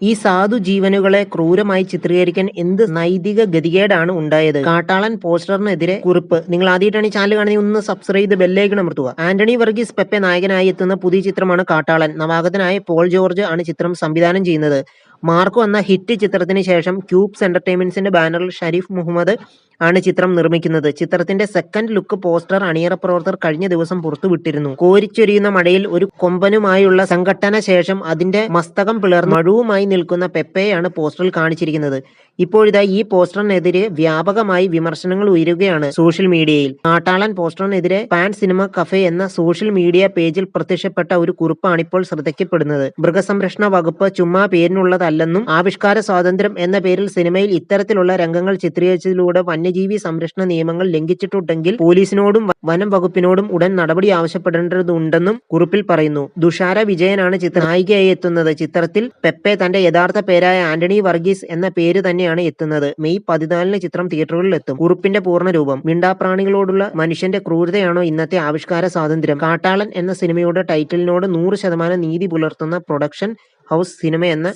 ഈ സാധു ജീവനുകളെ ക്രൂരമായി ചിത്രീകരിക്കാൻ എന്ത് നൈതിക ഗതികേടാണ് ഉണ്ടായത്? കാട്ടാളൻ പോസ്റ്ററിനെതിരെ കുറിപ്പ്. നിങ്ങൾ ആദ്യമായിട്ടാണ് ഈ ചാനൽ കാണുന്നത്, ഒന്ന് സബ്സ്ക്രൈബ് ചെയ്ത് ബെല്ലൈക്കൺ അമർത്തുക. ആന്റണി വർഗീസ് പെപ്പെ നായകനായി എത്തുന്ന പുതിയ ചിത്രമാണ് കാട്ടാളൻ. നവാഗതനായ പോൾ ജോർജ് ആണ് ചിത്രം സംവിധാനം ചെയ്യുന്നത്. മാർക്കോ എന്ന ഹിറ്റ് ചിത്രത്തിന് ശേഷം ക്യൂബ്സ് എന്റർടൈൻമെന്റ്സിന്റെ ബാനറിൽ ഷരീഫ് മുഹമ്മദ് ആണ് ചിത്രം നിർമ്മിക്കുന്നത്. ചിത്രത്തിന്റെ സെക്കൻഡ് ലുക്ക് പോസ്റ്റർ അണിയറ പ്രവർത്തകർ കഴിഞ്ഞ ദിവസം പുറത്തുവിട്ടിരുന്നു. കോരിച്ചൊരിയുന്ന മഴയിൽ ഒരു കൊമ്പനുമായുള്ള സംഘട്ടന ശേഷം അതിന്റെ മസ്തകം പിളർന്ന് മഴുവുമായി നിൽക്കുന്ന പെപ്പയെയാണ് പോസ്റ്ററിൽ കാണിച്ചിരിക്കുന്നത്. ഇപ്പോഴിതാ ഈ പോസ്റ്ററിനെതിരെ വ്യാപകമായി വിമർശനങ്ങൾ ഉയരുകയാണ് സോഷ്യൽ മീഡിയയിൽ. കാട്ടാളൻ പോസ്റ്ററിനെതിരെ പാൻ സിനിമ കഫേ എന്ന സോഷ്യൽ മീഡിയ പേജിൽ പ്രത്യക്ഷപ്പെട്ട ഒരു കുറിപ്പാണ് ഇപ്പോൾ ശ്രദ്ധിക്കപ്പെടുന്നത്. മൃഗസംരക്ഷണ വകുപ്പ് ചുമ്മാ പേരിനുള്ളതല്ലെന്നും ആവിഷ്കാര സ്വാതന്ത്ര്യം എന്ന പേരിൽ സിനിമയിൽ ഇത്തരത്തിലുള്ള രംഗങ്ങൾ ചിത്രീകരിച്ചതിലൂടെ വന്യജീവി സംരക്ഷണ നിയമങ്ങൾ ലംഘിച്ചിട്ടുണ്ടെങ്കിൽ പോലീസിനോടും വനം വകുപ്പിനോടും ഉടൻ നടപടി ആവശ്യപ്പെടേണ്ടതുണ്ടെന്നും കുറിപ്പിൽ പറയുന്നു. തുഷാര വിജയനാണ് നായികയായി എത്തുന്നത്. ചിത്രത്തിൽ പെപ്പെ തന്റെ യഥാർത്ഥ പേരായ ആന്റണി വർഗീസ് എന്ന പേര് തന്നെയാണ് എത്തുന്നത്. മെയ് 14 ചിത്രം തിയേറ്ററുകളിൽ എത്തും. കുറിപ്പിന്റെ പൂർണ്ണരൂപം. മിണ്ടാപ്രാണികളോടുള്ള മനുഷ്യന്റെ ക്രൂരതയാണോ ഇന്നത്തെ ആവിഷ്കാര സ്വാതന്ത്ര്യം? കാട്ടാളൻ എന്ന സിനിമയുടെ ടൈറ്റിലിനോട് 100% നീതി പുലർത്തുന്ന പ്രൊഡക്ഷൻ ഹൗസ്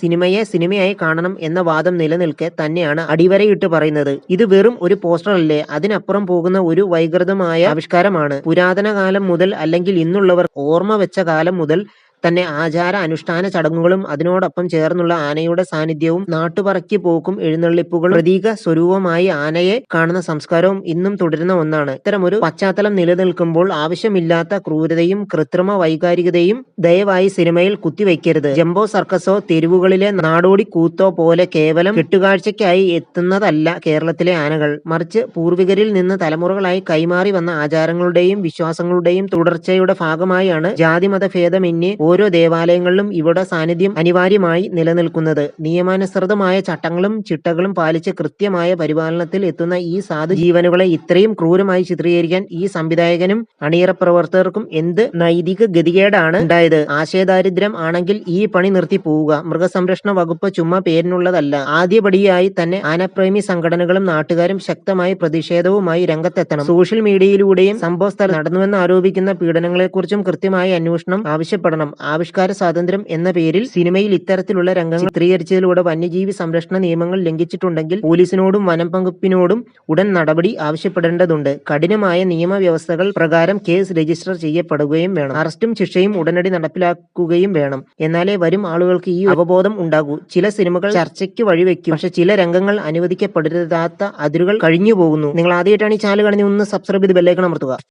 സിനിമയെ സിനിമയായി കാണണം എന്ന വാദം നിലനിൽക്കെ തന്നെയാണ് അടിവരയിട്ട് പറയുന്നത്. ഇത് വെറും ഒരു പോസ്റ്റർ അല്ലേ, അതിനപ്പുറം പോകുന്ന ഒരു വൈകൃതമായ ആവിഷ്കാരമാണ്. പുരാതന കാലം മുതൽ, അല്ലെങ്കിൽ ഇന്നുള്ളവർ ഓർമ്മ വെച്ച കാലം മുതൽ തന്നെ ആചാര അനുഷ്ഠാന ചടങ്ങുകളും അതിനോടൊപ്പം ചേർന്നുള്ള ആനയുടെ സാന്നിധ്യവും നാട്ടുപറക്കി പോക്കും എഴുന്നള്ളിപ്പുകളും പ്രതീക സ്വരൂപമായി ആനയെ കാണുന്ന സംസ്കാരവും ഇന്നും തുടരുന്ന ഒന്നാണ്. ഇത്തരമൊരു പശ്ചാത്തലം നിലനിൽക്കുമ്പോൾ ആവശ്യമില്ലാത്ത ക്രൂരതയും കൃത്രിമ വൈകാരികതയും ദയവായി സിനിമയിൽ കുത്തിവെക്കരുത്. ജംബോ സർക്കസോ തെരുവുകളിലെ നാടോടി കൂത്തോ പോലെ കേവലം കെട്ടുകാഴ്ചയ്ക്കായി എത്തുന്നതല്ല കേരളത്തിലെ ആനകൾ. മറിച്ച് പൂർവികരിൽ നിന്ന് തലമുറകളായി കൈമാറി വന്ന ആചാരങ്ങളുടെയും വിശ്വാസങ്ങളുടെയും തുടർച്ചയുടെ ഭാഗമായാണ് ജാതിമത ഭേദമന്യേ ഓരോ ദേവാലയങ്ങളിലും ഇവിടെ സാന്നിധ്യം അനിവാര്യമായി നിലനിൽക്കുന്നത്. നിയമാനുസൃതമായ ചട്ടങ്ങളും ചിട്ടകളും പാലിച്ച് കൃത്യമായ പരിപാലനത്തിൽ എത്തുന്ന ഈ സാധു ജീവനുകളെ ഇത്രയും ക്രൂരമായി ചിത്രീകരിക്കാൻ ഈ സംവിധായകനും അണിയറ പ്രവർത്തകർക്കും എന്ത് നൈതിക ഗതികേടാണ് ഉണ്ടായത്? ആശയദാരിദ്ര്യം ആണെങ്കിൽ ഈ പണി നിർത്തി പോവുക. മൃഗസംരക്ഷണ വകുപ്പ് ചുമ്മാ പേരിനുള്ളതല്ല. ആദ്യപടിയായി തന്നെ ആനപ്രേമി സംഘടനകളും നാട്ടുകാരും ശക്തമായ പ്രതിഷേധവുമായി രംഗത്തെത്തണം. സോഷ്യൽ മീഡിയയിലൂടെയും സംഭവസ്ഥലത്ത് നടന്നുവെന്ന് ആരോപിക്കുന്ന പീഡനങ്ങളെക്കുറിച്ചും കൃത്യമായ അന്വേഷണം ആവശ്യപ്പെടണം. ആവിഷ്കാര സ്വാതന്ത്ര്യം എന്ന പേരിൽ സിനിമയിൽ ഇത്തരത്തിലുള്ള രംഗങ്ങൾ ചിത്രീകരിച്ചതിലൂടെ വന്യജീവി സംരക്ഷണ നിയമങ്ങൾ ലംഘിച്ചിട്ടുണ്ടെങ്കിൽ പോലീസിനോടും വനം വകുപ്പിനോടും ഉടൻ നടപടി ആവശ്യപ്പെടേണ്ടതുണ്ട്. കഠിനമായ നിയമവ്യവസ്ഥകൾ പ്രകാരം കേസ് രജിസ്റ്റർ ചെയ്യപ്പെടുകയും വേണം. അറസ്റ്റും ശിക്ഷയും ഉടനടി നടപ്പിലാക്കുകയും വേണം. എന്നാലേ വരും ആളുകൾക്ക് ഈ അവബോധം ഉണ്ടാകൂ. ചില സിനിമകൾ ചർച്ചയ്ക്ക് വഴിവെക്കും, പക്ഷെ ചില രംഗങ്ങൾ അനുവദിക്കപ്പെടരുതാത്ത അതിരുകൾ കഴിഞ്ഞു പോകുന്നു. നിങ്ങൾ ആദ്യമായിട്ടാണ് ഈ ചാനൽ കാണുന്നത്, ഒന്ന് സബ്സ്ക്രൈബ് ചെയ്ത് ബെല്ലൈക്കൺ അമർത്തുക.